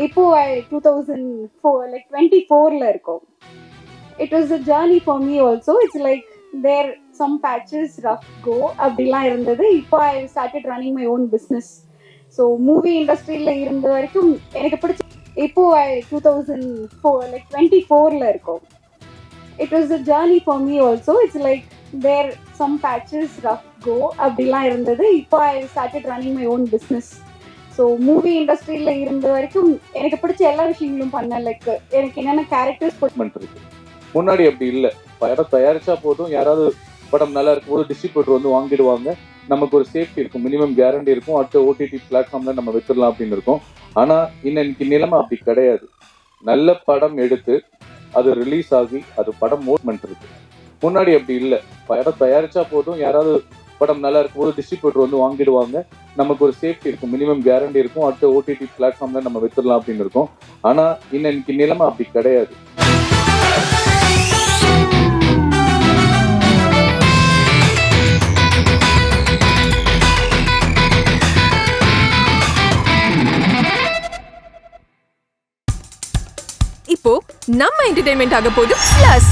இப்போ 2024 இருக்கும். It was a journey for me also. It's like there some patches rough go அப்படிலாம் இருந்தது. இப்போ I started running my own business. So movie இண்டஸ்ட்ரியில இருந்த வரைக்கும் எனக்கு பிடிச்ச இப்போ 2024 இருக்கும். It was a journey for me also. It's like there some patches rough go அப்படிலாம் இருந்தது. இப்போ I started running my own business. So movie இண்டஸ்ட்ரியில இருந்த வரைக்கும் எனக்கு பிடிச்ச எல்லா விஷயங்களும் பண்ணேன். லைக் எனக்கு என்னென்ன கேரக்டர்ஸ் இருக்கு. முன்னாடி அப்படி இல்லை. படம் தயாரிச்சா போதும், யாராவது படம் நல்லா இருக்கும் போது டிஸ்ட்ரிபியூட்டர் வந்து வாங்கிடுவாங்க, நமக்கு ஒரு சேஃப்டி இருக்கும், மினிமம் கேரண்டி இருக்கும், அடுத்த ஓடிடி பிளாட்ஃபார்ம்ல நம்ம வித்துடலாம் அப்படின்னு இருக்கும். ஆனா இன்னைக்கு நிலைமை அப்படி கிடையாது. நல்ல படம் எடுத்து அது ரிலீஸ் ஆகி அது படம் மூவ்மெண்ட் இருக்கு. முன்னாடி அப்படி இல்லை. படம் தயாரிச்சா போதும், யாராவது படம் நல்லா இருக்கும் போது டிஸ்ட்ரிபியூட்டர் வந்து வாங்கிடுவாங்க, நமக்கு ஒரு சேஃப்டி இருக்கும், மினிமம் கேரண்டி இருக்கும், அடுத்த ஓடிடி பிளாட்ஃபார்ம்ல நம்ம வித்துடலாம் அப்படின்னு இருக்கும். ஆனா இன்னைக்கு நிலைமை அப்படி கிடையாது. இப்போ நம்ம என்டர்டெயின்மெண்ட் ஆக போகுது பிளஸ்.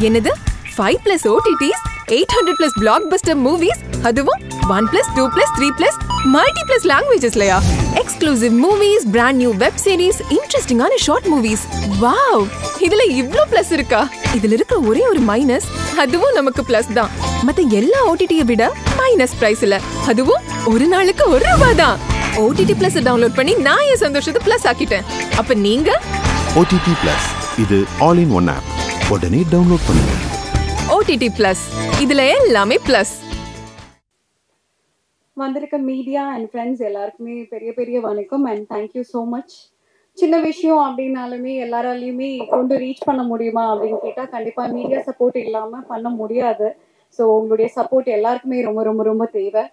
என்னது 5+ OTTs, 800+ blockbuster movies, அதுவும் 1+, 2+, 3+, multi+ languagesலயா? Exclusive movies, brand new web series, இன்ட்ரெஸ்டிங்கான ஷார்ட் மூவிஸ். வாவ், இதுல இவ்ளோ பிளஸ் இருக்கா? இதுல இருக்க ஒரே ஒரு மைனஸ், அதுவும் நமக்கு பிளஸ் தான். மத்த எல்லா ஓடிடியை விட மைனஸ் பிரைஸ்ல, அதுவும் ஒரு நாளுக்கு ₹1 தான். ஓடிடி பிளஸ் டவுன்லோட் பண்ணி நான் என் சந்தோஷத்தை பிளஸ் ஆக்கிட்டேன். அப்ப நீங்க OTT Plus இது ஆல் இன் ஒன் ஆப். உடனே டவுன்லோட் பண்ணுங்க. OTT Plus இதுல எல்லாமே பிளஸ். வந்திருக்க மீடியா அண்ட் ஃப்ரெண்ட்ஸ் எல்லாருக்குமே பெரிய பெரிய வணக்கம் அண்ட் தேங்க்யூ ஸோ மச். சின்ன விஷயம் அப்படின்னாலுமே எல்லாராலையுமே கொண்டு ரீச் பண்ண முடியுமா அப்படின்னு கேட்டால் கண்டிப்பாக மீடியா சப்போர்ட் இல்லாமல் பண்ண முடியாது. ஸோ உங்களுடைய சப்போர்ட் எல்லாருக்குமே ரொம்ப ரொம்ப ரொம்ப தேவை.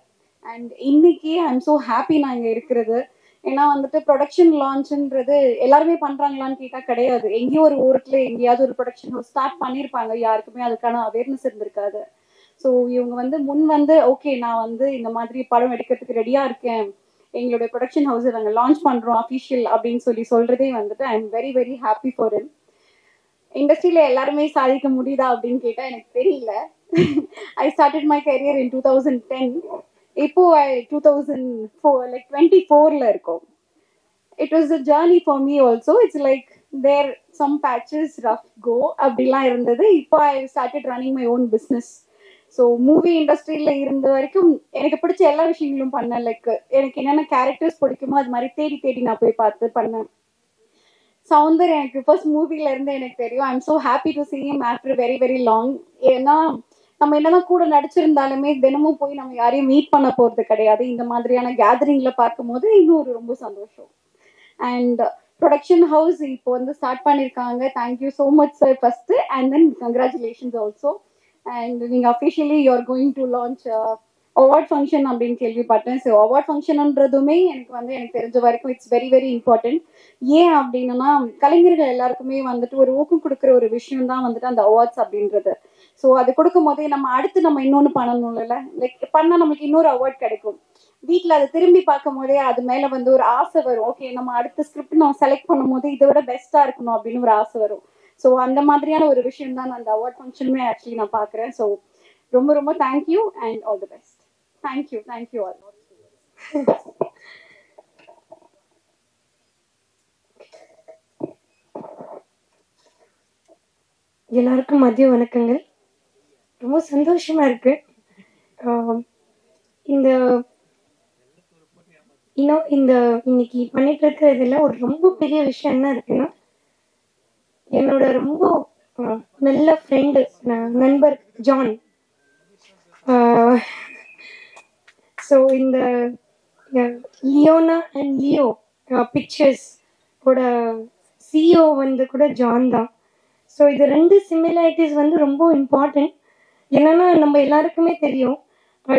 அண்ட் இன்னைக்கு ஐ எம் ஸோ ஹாப்பி நான் இங்கே இருக்கிறது. ஏன்னா வந்துட்டு ப்ரொடக்ஷன் லான்ச்ன்றது எல்லாருமே பண்றாங்களான்னு கேட்டா கிடையாது. எங்கேயோ ஒரு ஊரத்துல எங்கேயாவது ஒரு ப்ரொடக்ஷன் ஹவுஸ் ஸ்டார்ட் பண்ணியிருப்பாங்க, யாருக்குமே அதுக்கான அவேர்னஸ் இருந்திருக்காது. ஸோ இவங்க வந்து முன் வந்து ஓகே நான் வந்து இந்த மாதிரி படம் எடுக்கிறதுக்கு ரெடியா இருக்கேன், எங்களுடைய ப்ரொடக்ஷன் ஹவுஸை நாங்கள் லான்ச் பண்றோம் அஃபிஷியல் அப்படின்னு சொல்றதே வந்துட்டு I am very very happy for him. இண்டஸ்ட்ரியில எல்லாருமே சாதிக்க முடியுதா அப்படின்னு கேட்டா எனக்கு தெரியல. ஐ ஸ்டார்டட் மை கரியர் இன் 2010. இப்போ 2024 இருக்கும். It was a journey for me also. It's like there some patches rough go அப்படிலாம் இருந்தது. இப்போ I started running my own business. So movie இண்டஸ்ட்ரியில இருந்த வரைக்கும் எனக்கு பிடிச்ச எல்லா விஷயங்களும் பண்ணேன். லைக் எனக்கு என்னென்ன கேரக்டர்ஸ் பிடிக்குமோ அது மாதிரி தேடி தேடி நான் போய் பார்த்து பண்ணேன். சௌந்தர் எனக்கு ஃபர்ஸ்ட் மூவில இருந்து எனக்கு தெரியும். I am so happy to see him after very very long. ஏன்னா நம்ம என்னதான் கூட நடிச்சிருந்தாலுமே தினமும் போய் நம்ம யாரையும் மீட் பண்ண போறது கிடையாது. இந்த மாதிரியான கேதரிங்ல பார்க்கும் போது இன்னும் ரொம்ப சந்தோஷம். அண்ட் ப்ரொடக்ஷன் ஹவுஸ் இப்போ வந்து ஸ்டார்ட் பண்ணியிருக்காங்க. Thank you so much sir first and then congratulations also. And நீங்க officially you are going to launch award function அப்படின்னு கேள்விப்பட்டேன். ஸோ அவார்ட் ஃபங்க்ஷன்ன்றதுமே எனக்கு தெரிஞ்ச வரைக்கும் இட்ஸ் வெரி வெரி இம்பார்ட்டன்ட். ஏன் அப்படின்னா கலைஞர்கள் எல்லாருக்குமே வந்துட்டு ஒரு ஊக்கம் கொடுக்குற ஒரு விஷயம் தான் வந்துட்டு அந்த அவார்ட்ஸ் அப்படின்றது. ஸோ அது கொடுக்கும் போதே நம்ம அடுத்து நம்ம இன்னொன்று பண்ணணும்ல, லைக் பண்ணால் நம்மளுக்கு இன்னொரு அவார்ட் கிடைக்கும். வீட்டில் அதை திரும்பி பார்க்கும் போதே அது மேலே வந்து ஒரு ஆசை வரும். ஓகே நம்ம அடுத்த ஸ்கிரிப்ட் நம்ம செலக்ட் பண்ணும் போது இதை விட பெஸ்ட்டாக இருக்கணும் அப்படின்னு ஒரு ஆசை வரும். ஸோ அந்த மாதிரியான ஒரு விஷயம் தான் அந்த அவார்ட் ஃபங்க்ஷனுமே ஆக்சுவலி நான் பார்க்குறேன். ஸோ ரொம்ப ரொம்ப thank you and all the best. Thank you all. எல்லாருக்கும் மதிய வணக்கங்கள். ரொம்ப சந்தோஷமா இருக்கு. இன்னைக்கு பண்ணிட்டு இருக்கிறதுல ஒரு ரொம்ப பெரிய விஷயம் என்ன இருக்குன்னா, என்னோட ரொம்ப நல்ல ஃப்ரெண்டு நண்பர் ஜான். ஸோ இந்த லியோனா அண்ட் லியோ பிக்சர்ஸ் ஓட சிஇஓ வந்து கூட ஜான் தான். ஸோ இது ரெண்டு சிமிலாரிட்டிஸ் வந்து ரொம்ப இம்பார்ட்டன்ட். என்னன்னா நம்ம எல்லாருக்குமே தெரியும்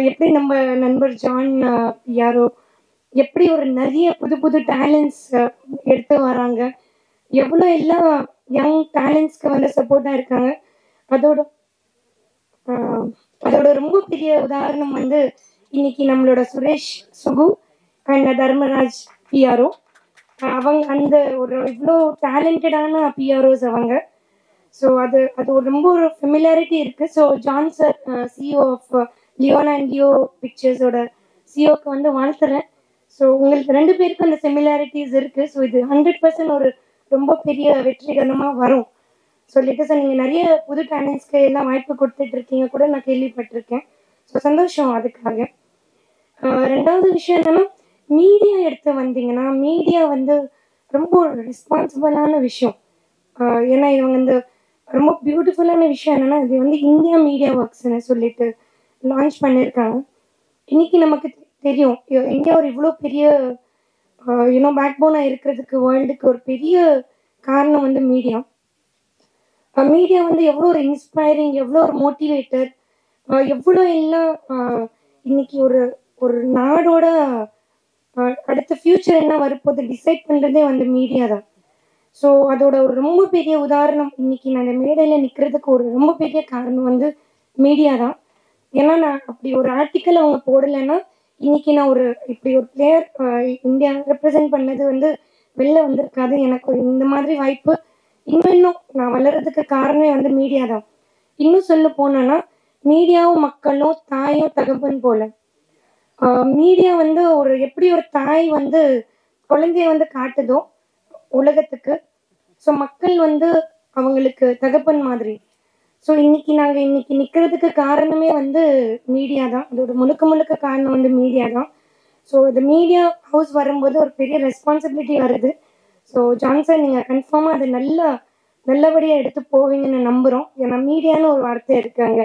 எப்படி நம்ம நண்பர் ஜான் யாரோ எப்படி ஒரு நிறைய புது புது டேலண்ட்ஸ் எடுத்து வராங்க, எவ்வளோ எல்லாம் யங் டேலண்ட்ஸ்க்கு வந்து சப்போர்ட்டாக இருக்காங்க. அதோட ரொம்ப பெரிய உதாரணம் வந்து இன்னைக்கு நம்மளோட சுரேஷ் சுகு அண்ட் தர்மராஜ் பிஆர்ஓ. அவங்க அந்த ஒரு இவ்வளோ டேலண்டடான பிஆர்ஓஸ் அவங்க. ஸோ அது அது ஒரு ரொம்ப ஒரு ஃபெமிலாரிட்டி இருக்குது. So John sir CEO of Leona and Leo பிக்சர்ஸோட சிஓக்கு வந்து வாழ்த்துறேன். ஸோ உங்களுக்கு 2 பேருக்கும் அந்த சிமிலாரிட்டிஸ் இருக்குது. ஸோ இது 100% ஒரு ரொம்ப பெரிய வெற்றிகரமாக வரும் சொல்லிட்டு சார் நீங்கள் நிறைய புது டேலண்ட்ஸ்க்கு எல்லாம் வாய்ப்பு கொடுத்துட்ருக்கீங்க கூட நான் கேள்விப்பட்டிருக்கேன். ஸோ சந்தோஷம் அதுக்காக. 2வது விஷயம் என்னென்னா, மீடியா எடுத்து வந்தீங்கன்னா மீடியா வந்து ரொம்ப ஒரு ரெஸ்பான்சிபிளான விஷயம். ஏன்னா இவங்க இந்த ரொம்ப பியூட்டிஃபுல்லான விஷயம் என்னென்னா, இது வந்து இந்தியா மீடியா ஒர்க்ஸ்ன்னு சொல்லிட்டு லான்ச் பண்ணியிருக்காங்க. இன்னைக்கு நமக்கு தெரியும் இந்தியா ஒரு இவ்வளோ பெரிய பேக்போனாக இருக்கிறதுக்கு வேர்ல்டுக்கு ஒரு பெரிய காரணம் வந்து மீடியா. மீடியா வந்து எவ்வளோ ஒரு இன்ஸ்பைரிங், எவ்வளோ ஒரு மோட்டிவேட்டர், எவ்வளோ எல்லாம் இன்னைக்கு ஒரு ஒரு நாடோட அடுத்த ஃபியூச்சர் என்ன வரப்போது டிசைட் பண்ணுறதே வந்து மீடியா தான். ஸோ அதோட ஒரு ரொம்ப பெரிய உதாரணம் இன்னைக்கு நான் அந்த மேடையில் நிற்கிறதுக்கு ஒரு ரொம்ப பெரிய காரணம் வந்து மீடியா தான். ஏன்னா நான் அப்படி ஒரு ஆர்டிக்கல் அவங்க போடலைன்னா இன்னைக்கு நான் ஒரு இப்படி ஒரு பிளேயர் இந்தியா ரெப்ரசன்ட் பண்ணது வந்து வெளில வந்திருக்காது. எனக்கு இந்த மாதிரி வாய்ப்பு இன்னும் நான் வளர்றதுக்கு காரணமே வந்து மீடியா தான். இன்னும் சொல்ல போனோன்னா மீடியாவும் மக்களும் தாயும் தகப்பன் போல. மீடியா வந்து ஒரு எப்படி ஒரு தாய் வந்து குழந்தைய வந்து காட்டுதோ உலகத்துக்கு, ஸோ மக்கள் வந்து அவங்களுக்கு தகப்பன் மாதிரி. ஸோ நாங்கள் இன்னைக்கு நிற்கிறதுக்கு காரணமே வந்து மீடியா தான். அதோட முழுக்க காரணம் வந்து மீடியா தான். ஸோ இந்த மீடியா ஹவுஸ் வரும்போது ஒரு பெரிய ரெஸ்பான்சிபிலிட்டி வருது. ஸோ ஜான்சன் நீங்கள் கன்ஃபார்மாக அதை நல்லபடியாக எடுத்து போவீங்கன்னு நம்புகிறோம். ஏன்னா மீடியான்னு ஒரு வார்த்தை இருக்காங்க.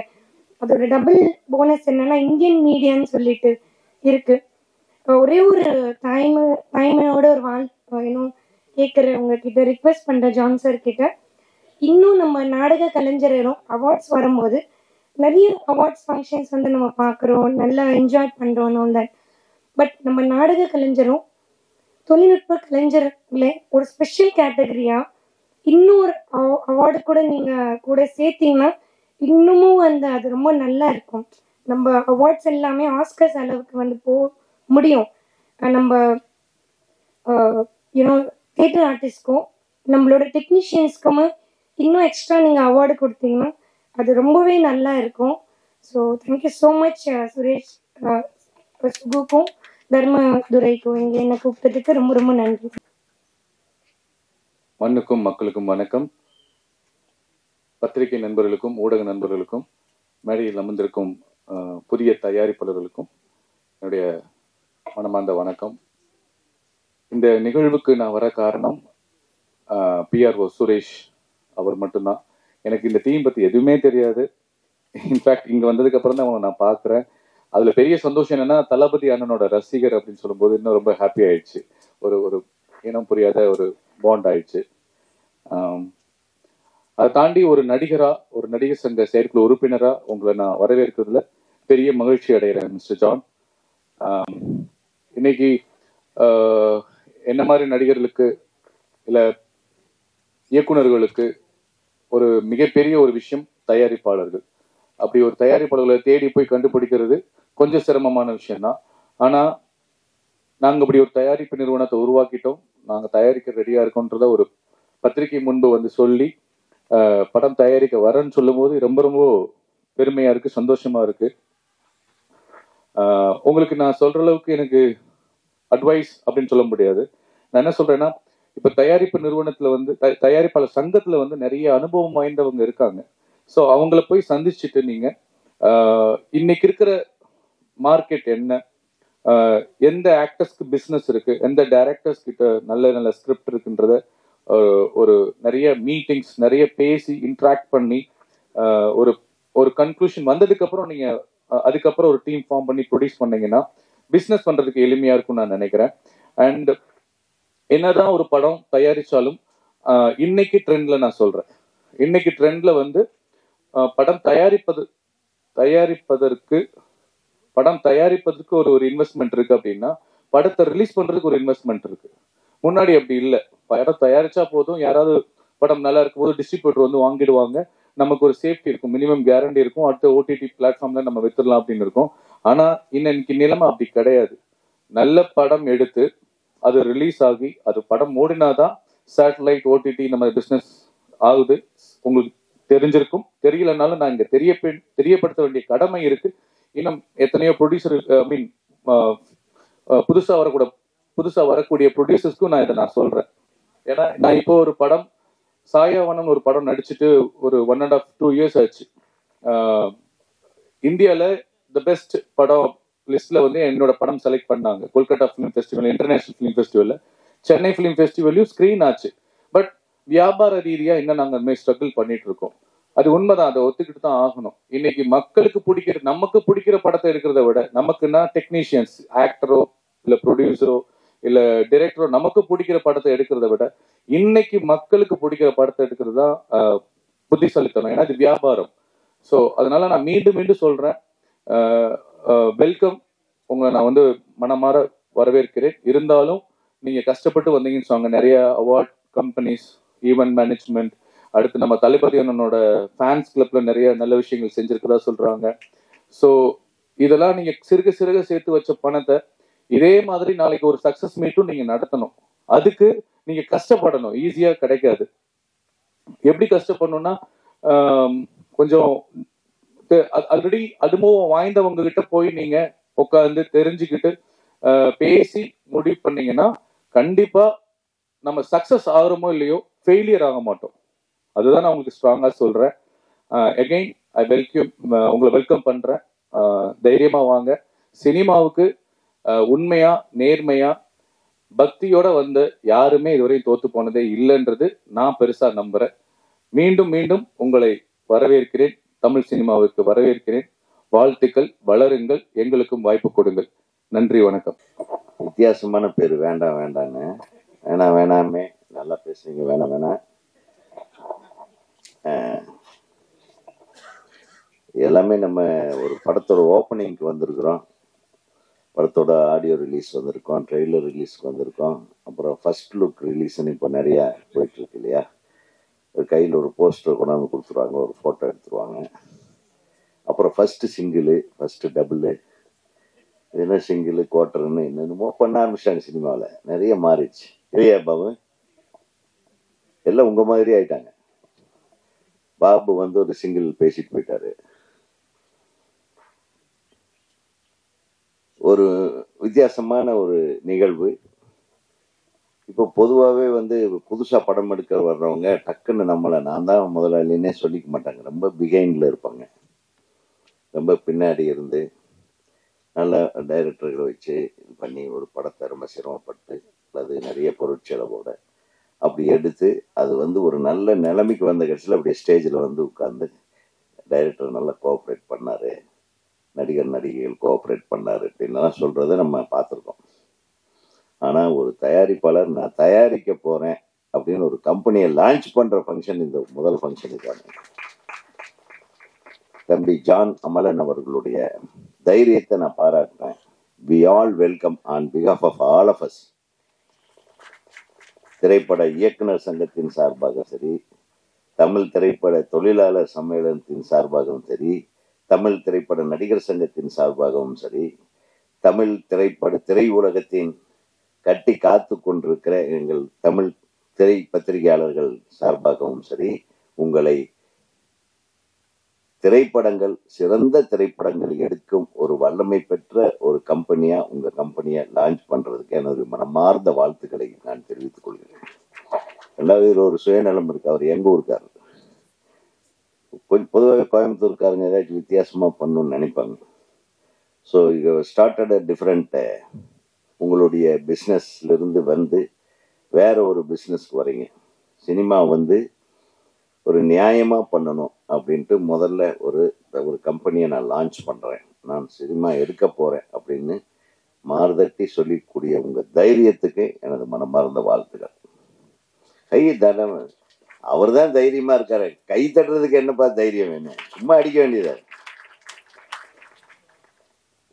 அதோட டபுள் போனஸ் என்னன்னா இந்தியன் மீடியான்னு சொல்லிட்டு இருக்கு. ஒரே ஒரு தாய்மையோட ஒரு கேட்குற உங்ககிட்ட ரிக்வெஸ்ட் பண்ணுற ஜான் சார் கிட்ட, இன்னும் நம்ம நாடக கலைஞரும் அவார்ட்ஸ் வரும்போது நிறைய அவார்ட்ஸ் ஃபங்க்ஷன்ஸ் வந்து நம்ம பார்க்குறோம், நல்லா என்ஜாய் பண்ணுறோம். பட் நம்ம நாடக கலைஞரும் தொழில்நுட்ப கலைஞர்களே ஒரு ஸ்பெஷல் கேட்டகரியாக இன்னொரு அவார்டு கூட நீங்கள் கூட சேர்த்தீங்கன்னா இன்னமும் அது ரொம்ப நல்லா இருக்கும். நம்ம அவார்ட்ஸ் எல்லாமே ஆஸ்கர்ஸ் அளவுக்கு வந்து முடியும். நம்ம தியேட்டர் ஆர்டிஸ்ட்க்கும் நம்மளோட டெக்னீஷியன்ஸ்க்குமே இன்னும் எக்ஸ்ட்ரா நீங்கள் அவார்டு கொடுத்தீங்கன்னா அது ரொம்பவே நல்லா இருக்கும். So thank you so much Suresh சுகுக்கும் தர்மதுரைக்கும் இங்கே என்னை கூப்பிட்டதுக்கு ரொம்ப ரொம்ப நன்றி. மண்ணுக்கும் மக்களுக்கும் வணக்கம். பத்திரிகை நண்பர்களுக்கும் ஊடக நண்பர்களுக்கும் மேடையில் அமர்ந்திருக்கும் புதிய தயாரிப்பாளர்களுக்கும் என்னுடைய மனமார்ந்த வணக்கம். இந்த நிகழ்வுக்கு நான் வர காரணம் பிஆர்ஓ சுரேஷ் அவர் மட்டும்தான். எனக்கு இந்த டீம் பற்றி எதுவுமே தெரியாது. இன்ஃபேக்ட் இங்கே வந்ததுக்கு அப்புறம் தான் அவனை நான் பார்க்குறேன். அதில் பெரிய சந்தோஷம் என்னன்னா, தளபதி அண்ணனோட ரசிகர் அப்படின்னு சொல்லும்போது இன்னும் ரொம்ப ஹாப்பி ஆயிடுச்சு. ஒரு இனம் புரியாத ஒரு பாண்ட் ஆயிடுச்சு. அதை தாண்டி ஒரு நடிகரா, ஒரு நடிகர் சங்க செயற்குழு உறுப்பினரா உங்களை நான் வரவேற்கிறதுல பெரிய மகிழ்ச்சி அடைகிறேன் மிஸ்டர் ஜான். இன்னைக்கு என்ன மாதிரி நடிகர்களுக்கு இல்லை இயக்குநர்களுக்கு ஒரு மிகப்பெரிய ஒரு விஷயம் தயாரிப்பாளர்கள். அப்படி ஒரு தயாரிப்பாளர்களை தேடி போய் கண்டுபிடிக்கிறது கொஞ்சம் சிரமமான விஷயம்தான். ஆனால் நாங்கள் அப்படி ஒரு தயாரிப்பு நிறுவனத்தை உருவாக்கிட்டோம், நாங்கள் தயாரிக்க ரெடியாக இருக்கோன்றத ஒரு பத்திரிகை முன்பு வந்து சொல்லி படம் தயாரிக்க வரேன்னு சொல்லும் போது ரொம்ப ரொம்ப பெருமையாக இருக்குது, சந்தோஷமாக இருக்குது. உங்களுக்கு நான் சொல்கிற அளவுக்கு எனக்கு அட்வைஸ் அப்படின்னு சொல்ல முடியாது. நான் என்ன சொல்கிறேன்னா, இப்போ தயாரிப்பு நிறுவனத்தில் வந்து தயாரிப்பாளர் சங்கத்தில் வந்து நிறைய அனுபவம் வாய்ந்தவங்க இருக்காங்க. ஸோ அவங்கள போய் சந்திச்சுட்டு நீங்கள் இன்னைக்கு இருக்கிற மார்க்கெட் என்ன, எந்த ஆக்டர்ஸ்க்கு பிஸ்னஸ் இருக்குது, எந்த டைரக்டர்ஸ் கிட்ட நல்ல நல்ல ஸ்கிரிப்ட் இருக்குன்றத ஒரு நிறைய மீட்டிங்ஸ் நிறைய பேசி இன்ட்ராக்ட் பண்ணி ஒரு ஒரு கன்க்ளூஷன் வந்ததுக்கப்புறம் நீங்கள் அதுக்கப்புறம் ஒரு டீம் ஃபார்ம் பண்ணி ப்ரொடியூஸ் பண்ணீங்கன்னா பிஸ்னஸ் பண்ணுறதுக்கு எளிமையாக இருக்கும்னு நான் நினைக்கிறேன். அண்ட் என்னதான் ஒரு படம் தயாரித்தாலும் இன்னைக்கு ட்ரெண்டில் நான் சொல்கிறேன், இன்னைக்கு ட்ரெண்டில் வந்து படம் தயாரிப்பதற்கு ஒரு இன்வெஸ்ட்மெண்ட் இருக்குது அப்படின்னா படத்தை ரிலீஸ் பண்ணுறதுக்கு ஒரு இன்வெஸ்ட்மெண்ட் இருக்குது. முன்னாடி அப்படி இல்லை. படம் தயாரிச்சா போதும், யாராவது படம் நல்லா இருக்கும் போது டிஸ்ட்ரிபியூட்டர் வந்து வாங்கிடுவாங்க, நமக்கு ஒரு சேஃப்டி இருக்கும், மினிமம் கேரண்டி இருக்கும், அடுத்த ஓடிடி பிளாட்ஃபார்ம்ல நம்ம வித்துடலாம் அப்படின்னு இருக்கும். ஆனால் இன்னைக்கு நிலைமை அப்படி கிடையாது. நல்ல படம் எடுத்து அது ரிலீஸ் ஆகி அது படம் ஓடினாதான் சேட்டலைட் ஓடிடி நம்ம பிஸ்னஸ் ஆகுது. உங்களுக்கு தெரிஞ்சிருக்கும், தெரியலனாலும் நான் இங்க தெரியப்படுத்த வேண்டிய கடமை இருக்கு. இன்னும் எத்தனையோ ப்ரொடியூசர் புதுசா வரக்கூடிய ப்ரொடியூசர்ஸ்க்கும் நான் இதை சொல்றேன். ஏன்னா நான் இப்போ ஒரு படம் சாயாவனம் ஒரு படம் நடிச்சுட்டு ஒரு 1.5-2 years ஆச்சு. இந்தியால தி பெஸ்ட் படம் லிஸ்ட்ல என்னோட படம் செலக்ட் பண்ணாங்க. Kolkata film festival, international film ஃபெஸ்டிவல்ல, சென்னை ஃபிலிம் ஃபெஸ்டிவல்லையும் ஸ்கிரீன் ஆச்சு. பட் வியாபார ரீதியா இன்னும் நாங்க ஸ்ட்ரகிள் பண்ணிட்டு இருக்கோம். அது உண்மைதான், அதை ஒத்துக்கிட்டு தான் ஆகணும். இன்னைக்கு மக்களுக்கு நமக்கு பிடிக்கிற படத்தை எடுக்கிறத விட, நமக்குன்னா டெக்னீஷியன்ஸ், ஆக்டரோ இல்ல ப்ரொடியூசரோ இல்ல டைரக்டரோ நமக்கு பிடிக்கிற படத்தை எடுக்கிறத விட இன்னைக்கு மக்களுக்கு பிடிக்கிற படத்தை எடுக்கிறது தான் புத்திசாலித்தனம். ஏன்னா இது வியாபாரம். ஸோ அதனால நான் மீண்டும் சொல்றேன், வெல்கம். உங்களை நான் மனமாற வரவேற்கிறேன். இருந்தாலும் நீங்க கஷ்டப்பட்டு வந்தீங்கன்னு சொன்னாங்க. நிறைய அவார்ட் கம்பெனிஸ், ஈவென்ட் மேனேஜ்மெண்ட், அடுத்து நம்ம தளபதி அண்ணனோட ஃபேன்ஸ் கிளப்ல நிறைய நல்ல விஷயங்கள் செஞ்சிருக்கிறதா சொல்றாங்க. ஸோ இதெல்லாம் நீங்க சிறுக சேர்த்து வச்ச பணத்தை இதே மாதிரி நாளைக்கு ஒரு சக்சஸ் மீட்டும் நீங்க நடத்தணும். அதுக்கு நீங்க கஷ்டப்படணும், ஈஸியா கிடைக்காது. எப்படி கஷ்டப்படணும்னா, கொஞ்சம் ஆல்ரெடி அனுபவம் வாய்ந்தவங்க கிட்ட போய் நீங்க உட்காந்து தெரிஞ்சுக்கிட்டு பேசி முடிவு பண்ணீங்கன்னா கண்டிப்பா நம்ம சக்சஸ் ஆகிறோமோ இல்லையோ ஃபெயிலியர் ஆக மாட்டோம். அதுதான் நான் உங்களுக்கு ஸ்ட்ராங்கா சொல்றேன். அகைன் உங்களை வெல்கம் பண்றேன். தைரியமா வாங்க. சினிமாவுக்கு உண்மையா நேர்மையா பக்தியோட யாருமே இதுவரை தோத்து போனதே இல்லைன்றது நான் பெருசா நம்புறேன். மீண்டும் உங்களை வரவேற்கிறேன். தமிழ் சினிமாவுக்கு வரவேற்கிறேன். வாழ்த்துக்கள், வளருங்கள், எங்களுக்கும் வாய்ப்பு கொடுங்கள். நன்றி, வணக்கம். வித்தியாசமான பேர் வேண்டான்னு வேணாமே நல்லா பேசுறீங்க. வேணாம் எல்லாமே நம்ம ஒரு படத்தோட ஓப்பனிங்க்கு வந்திருக்கிறோம். படத்தோட ஆடியோ ரிலீஸ் வந்திருக்கோம், ட்ரெய்லர் ரிலீஸ்க்கு வந்திருக்கோம். அப்புறம் ஃபர்ஸ்ட் லுக் ரிலீஸ்ன்னு இப்போ நிறையா போயிட்டு இருக்கு இல்லையா. ஒரு கையில் ஒரு போஸ்டர் கொண்டாந்து கொடுத்துருவாங்க, ஒரு ஃபோட்டோ எடுத்துருவாங்க. அப்புறம் ஃபர்ஸ்ட் சிங்கிள், ஃபர்ஸ்ட் டபுள், என்ன சிங்கிள் குவார்டர்னு என்னென்னமோ பண்ண ஆரம்பிச்சிட்டாங்க. சினிமாவில் நிறைய மாறிடுச்சு இல்லையா பாபு? எல்லாம் உங்க மாதிரி ஆயிட்டாங்க. பாபு ஒரு சிங்கிள் பேசிட்டு போயிட்டாரு. ஒரு வித்தியாசமான ஒரு நிகழ்வு. இப்போ பொதுவாகவே புதுசா படம் எடுக்க வர்றவங்க டக்குன்னு நம்மளை நான் தான் முதலாளின்னே சொல்லிக்க மாட்டாங்க. ரொம்ப பிஹைண்ட்ல இருப்பாங்க. ரொம்ப பின்னாடி இருந்து நல்ல டைரக்டர்களை வச்சு பண்ணி ஒரு படத்தை ரொம்ப சிரமப்பட்டு அது நிறைய பொருட்செலவோட அப்படி எடுத்து அது ஒரு நல்ல நிலைமைக்கு வந்த கட்சியில் அப்படியே ஸ்டேஜில் உட்கார்ந்து டைரக்டர் நல்லா கோஆப்ரேட் பண்ணாரு, நடிகைகள் கோஆப்ரேட் பண்ணாரு அப்படின்லாம் சொல்றதை நம்ம பார்த்துருக்கோம். ஆனால் ஒரு தயாரிப்பாளர் நான் தயாரிக்க போறேன் அப்படின்னு ஒரு கம்பெனியை லான்ச் பண்ற ஃபங்க்ஷன் இந்த முதல் ஃபங்க்ஷனுக்கான தம்பி ஜான் அமலன் அவர்களுடைய தைரியத்தை நான் பாராட்டுறேன். We all welcome on behalf of all of us. திரைப்பட இயக்குனர் சங்கத்தின் சார்பாக சரி, தமிழ் திரைப்பட தொழிலாளர் சம்மேளனத்தின் சார்பாகவும் சரி, தமிழ் திரைப்பட நடிகர் சங்கத்தின் சார்பாகவும் சரி, தமிழ் திரை உலகத்தின் கட்டி காத்து கொண்டிருக்கிற எங்கள் தமிழ் திரை பத்திரிகையாளர்கள் சார்பாகவும் சரி, உங்களை திரைப்படங்கள், சிறந்த திரைப்படங்கள் எடுக்கும் ஒரு வல்லமை பெற்ற ஒரு கம்பெனியா உங்க கம்பெனியை லான்ச் பண்றதுக்கு எனது மனமார்ந்த வாழ்த்துக்களை நான் தெரிவித்துக் கொள்கிறேன். ரெண்டாவது ஒரு சுயநலம் இருக்கு. அவர் எங்க ஊருக்காரர், கொஞ்சம் பொதுவாக கோயம்புத்தூர்காரங்க ஏதாச்சும் வித்தியாசமா பண்ணணும்னு நினைப்பாங்க. So you started a different. உங்களுடைய பிஸ்னஸ்ல இருந்து வேற ஒரு பிஸ்னஸ்க்கு வரீங்க. சினிமா ஒரு நியாயமா பண்ணணும் அப்படின்ட்டு முதல்ல ஒரு கம்பெனியை நான் லான்ச் பண்றேன், நான் சினிமா எடுக்க போறேன் அப்படின்னு மார்தட்டி சொல்லிக்கூடிய உங்க தைரியத்துக்கு எனது மனமார்ந்த வாழ்த்துக்கள். கை தடம், அவர் தான் தைரியமா இருக்காரு. கை தட்டுறதுக்கு என்னப்பா தைரியம் வேணும்? சும்மா அடிக்க வேண்டியதா.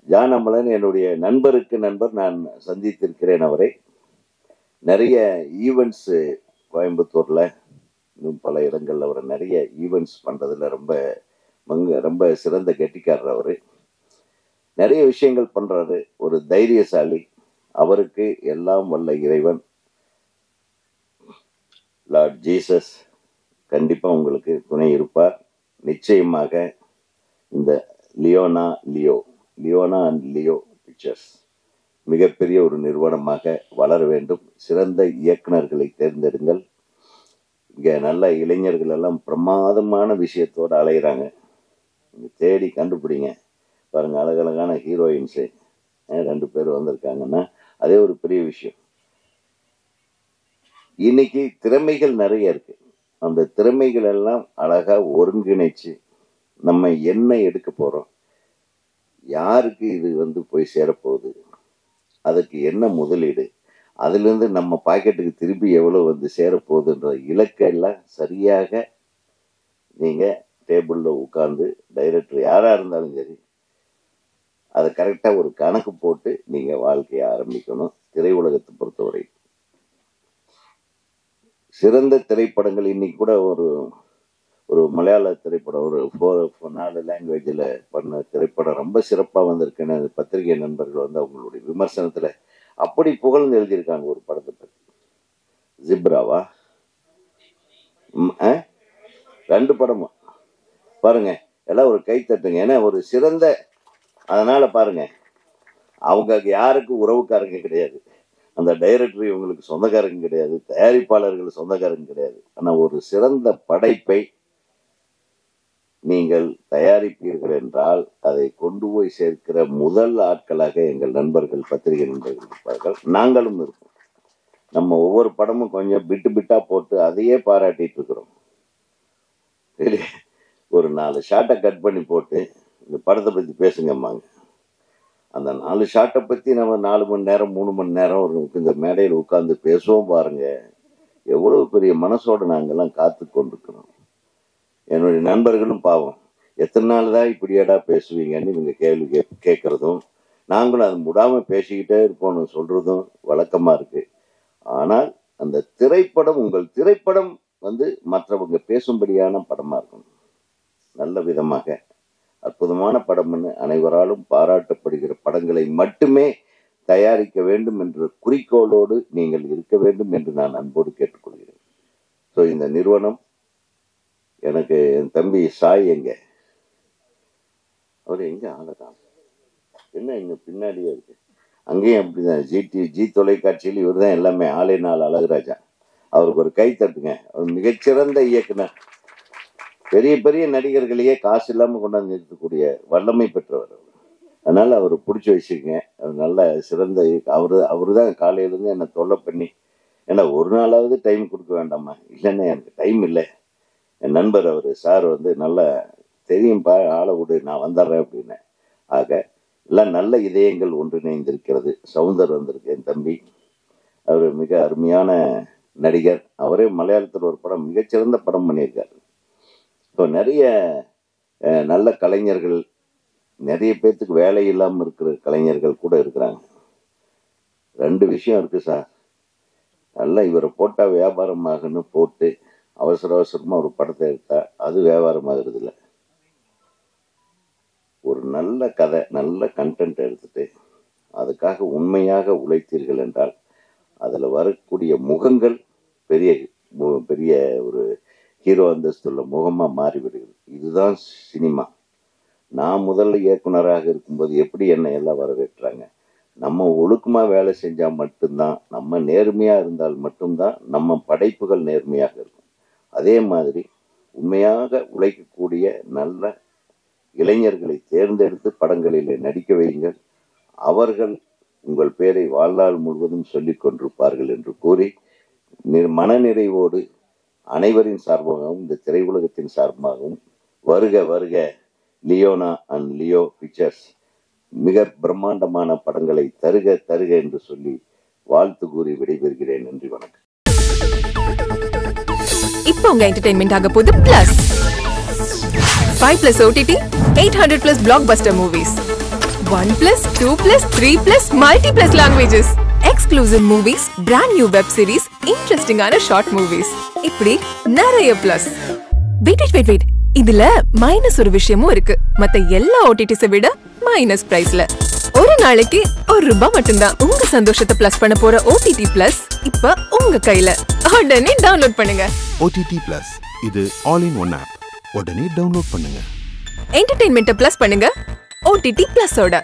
ஜான் அமலன் என்னுடைய நண்பருக்கு நண்பர். நான் சந்தித்திருக்கிறேன் அவரை. நிறைய ஈவெண்ட்ஸ் கோயம்புத்தூர்ல இன்னும் பல இடங்கள்ல அவர் நிறைய ஈவெண்ட்ஸ் பண்றதுல ரொம்ப சிறந்த கெட்டிக்காரர். அவரு நிறைய விஷயங்கள் பண்றாரு. ஒரு தைரியசாலி. அவருக்கு எல்லாம் வல்ல இறைவன் லார்ட் ஜீசஸ் கண்டிப்பா உங்களுக்கு துணை இருப்பார். நிச்சயமாக இந்த லியோனா அண்ட் லியோ பிக்சர்ஸ் மிகப்பெரிய ஒரு நிறுவனமாக வளர வேண்டும். சிறந்த இயக்குனர்களை தேர்ந்தெடுங்கள். இங்க நல்ல இளைஞர்கள் எல்லாம் பிரமாதமான விஷயத்தோடு அலைகிறாங்க. தேடி கண்டுபிடிங்க. பாருங்க, அழகழகான ஹீரோயின்ஸு 2 பேர் வந்திருக்காங்கன்னா அதே ஒரு பெரிய விஷயம். இன்னைக்கு திறமைகள் நிறைய இருக்கு. அந்த திறமைகள் எல்லாம் அழகா ஒருங்கிணைச்சு நம்ம என்ன எடுக்க போறோம், யாருக்கு இது போய் சேரப்போகுது, அதுக்கு என்ன முதலீடு, அதுல இருந்து நம்ம பாக்கெட்டுக்கு திருப்பி எவ்வளவு சேரப்போகுதுன்ற இலக்கெல்லாம் சரியாக நீங்க டேபிள்ல உட்கார்ந்து டைரக்டர் யாரா இருந்தாலும் சரி அதை கரெக்டா ஒரு கணக்கு போட்டு நீங்க வாழ்க்கையை ஆரம்பிக்கணும். திரையுலகத்தை பொறுத்தவரை சிறந்த திரைப்படங்கள் இன்னைக்கு கூட ஒரு மலையாள திரைப்படம் ஒரு 4 லாங்குவேஜில் பண்ண திரைப்படம் ரொம்ப சிறப்பாக வந்திருக்குன்னு பத்திரிகை நண்பர்கள் அவங்களுடைய விமர்சனத்தில் அப்படி புகழ்ந்து எழுதியிருக்காங்க ஒரு படத்தை பற்றி. ஜிப்ராவா 2 படமும் பாருங்க, எல்லாம் ஒரு கை தட்டுங்க. ஏன்னா ஒரு சிறந்த, அதனால பாருங்க, அவங்க யாருக்கு உறவுக்காரங்க கிடையாது, அந்த டைரக்டர் இவங்களுக்கு சொந்தக்காரங்க கிடையாது, தயாரிப்பாளர்கள் சொந்தக்காரங்க கிடையாது. ஆனால் ஒரு சிறந்த படைப்பை நீங்கள் தயாரிப்பீர்கள் என்றால் அதை கொண்டு போய் சேர்க்கிற முதல் ஆட்களாக எங்கள் நண்பர்கள், பத்திரிகை நண்பர்கள் இருப்பார்கள். நாங்களும் இருப்போம். நம்ம ஒவ்வொரு படமும் கொஞ்சம் பிட்டா போட்டு அதையே பாராட்டிட்டு இருக்கிறோம். ஒரு 4 ஷாட்டை கட் பண்ணி போட்டு இந்த படத்தை பத்தி பேசுங்கம்மாங்க. அந்த 4 ஷாட்டை பத்தி நம்ம 4 மணி நேரம் 3 மணி நேரம் இந்த மேடையில் உட்கார்ந்து பேசுவோம் பாருங்க. எவ்வளவு பெரிய மனசோட நாங்கெல்லாம் காத்து கொண்டிருக்கிறோம். என்னுடைய நண்பர்களும் பாவம், எத்தனை நாள் தான் இப்படியேடா பேசுவீங்கன்னு இவங்க கேள்வி கேட்கறதும் நாங்களும் அது முடாம பேசிக்கிட்டே இருப்போம்னு சொல்றதும் வழக்கமா இருக்கு. ஆனால் அந்த திரைப்படம், உங்கள் திரைப்படம் மற்றவங்க பேசும்படியான படமா இருக்கணும். நல்ல விதமாக அற்புதமான படம்னு அனைவராலும் பாராட்டப்படுகிற படங்களை மட்டுமே தயாரிக்க வேண்டும் என்ற குறிக்கோளோடு நீங்கள் இருக்க வேண்டும் என்று நான் அன்போடு கேட்டுக்கொள்கிறேன். ஸோ இந்த நிறுவனம் எனக்கு என் தம்பி சாய் அவர் எங்க ஆளதான் என்ன இங்க பின்னாடியே இருக்கு, அங்கேயும் அப்படிதான். ஜி தொலைக்காட்சியில் இவர் தான் எல்லாமே. ஆலை நாள் அழகுராஜா, அவருக்கு ஒரு கை தட்டுங்க. அவர் மிகச்சிறந்த இயக்குனர். பெரிய பெரிய நடிகர்களையே காசு இல்லாம கொண்டாந்து நிறுத்தக்கூடிய வல்லமை பெற்றவர். அதனால அவர் பிடிச்சி வச்சுக்கங்க. நல்ல சிறந்த அவரு தான் காலையிலேருந்து என்னை தொல்லை பண்ணி, ஏன்னா ஒரு நாளாவது டைம் கொடுக்க வேண்டாமா, இல்லைன்னா எனக்கு டைம் இல்லை. என் நண்பர் அவர் சார் நல்ல தெரியும்பா, ஆளை விடு, நான் வந்துடுறேன் அப்படின்னு. ஆக எல்லாம் நல்ல இதயங்கள் ஒன்றிணைந்திருக்கிறது. சவுந்தர் வந்திருக்கு என் தம்பி, அவர் மிக அருமையான நடிகர். அவரே மலையாளத்தில் ஒரு படம், மிகச்சிறந்த படம் பண்ணியிருக்காரு. இப்போ நிறைய நல்ல கலைஞர்கள், நிறைய பேர்த்துக்கு வேலை இல்லாமல் இருக்கிற கலைஞர்கள் கூட இருக்கிறாங்க. 2 விஷயம் இருக்கு சார். நல்லா இவரை போட்டா வியாபாரமாகன்னு போட்டு அவசரமா ஒரு படத்தை எடுத்தா அது வியாபாரமாகிறது இல்லை. ஒரு நல்ல கதை, நல்ல கண்டென்ட் எடுத்துட்டு அதுக்காக உண்மையாக உழைத்தீர்கள் என்றால் அதுல வரக்கூடிய முகங்கள் பெரிய பெரிய ஒரு ஹீரோ அந்தஸ்துள்ள முகமா மாறிவிடுகிறது. இதுதான் சினிமா. நான் முதல்ல இயக்குனராக இருக்கும்போது எப்படி என்னை எல்லாம் வரவேற்றாங்க. நம்ம ஒழுக்கமா வேலை செஞ்சா மட்டும்தான், நம்ம நேர்மையா இருந்தால் மட்டும்தான் நம்ம படைப்புகள் நேர்மையாக இருக்கும். அதே மாதிரி உண்மையாக உழைக்கக்கூடிய நல்ல இளைஞர்களை தேர்ந்தெடுத்து படங்களில் நடிக்க வையுங்கள். அவர்கள் உங்கள் பேரை வாழ்நாள் முழுவதும் சொல்லிக் கொண்டிருப்பார்கள் என்று கூறி மனநிறைவோடு அனைவரின் சார்பாகவும் இந்த திரையுலகத்தின் சார்பாகவும் வருக வருக லியோனா அண்ட் லியோ பிக்சர்ஸ் மிக பிரம்மாண்டமான படங்களை தருக தருக என்று சொல்லி வாழ்த்து கூறி விடைபெறுகிறேன். நன்றி, வணக்கம். இப்போ உங்க என்டர்டெயின்மெண்ட் ஆக போகுது plus 5+ OTT 800+ blockbuster movies 1+, 2+, 3+, multi+ languages exclusive movies, brand new web series, interesting ஆன short movies, இப்படி நிறைய பிளஸ். வெயிட் இதுல மைனஸ் ஒரு விஷயமும் இருக்கு. மத்த எல்லா OTTs விட மைனஸ் பிரைஸ்ல. ஒரு நாளைக்கு ₹1 மட்டும்தான். உங்க சந்தோஷத்தை பிளஸ் பண்ண போற OTT Plus இப்ப உங்க கையில. உடனே டவுன்லோட் பண்ணுங்க. OTT Plus இது ஆல் இன் ஒன் ஆப். உடனே டவுன்லோட் பண்ணுங்க. என்டர்டெயின்மெண்ட்டை பிளஸ் பண்ணுங்க OTT Plus ஓட.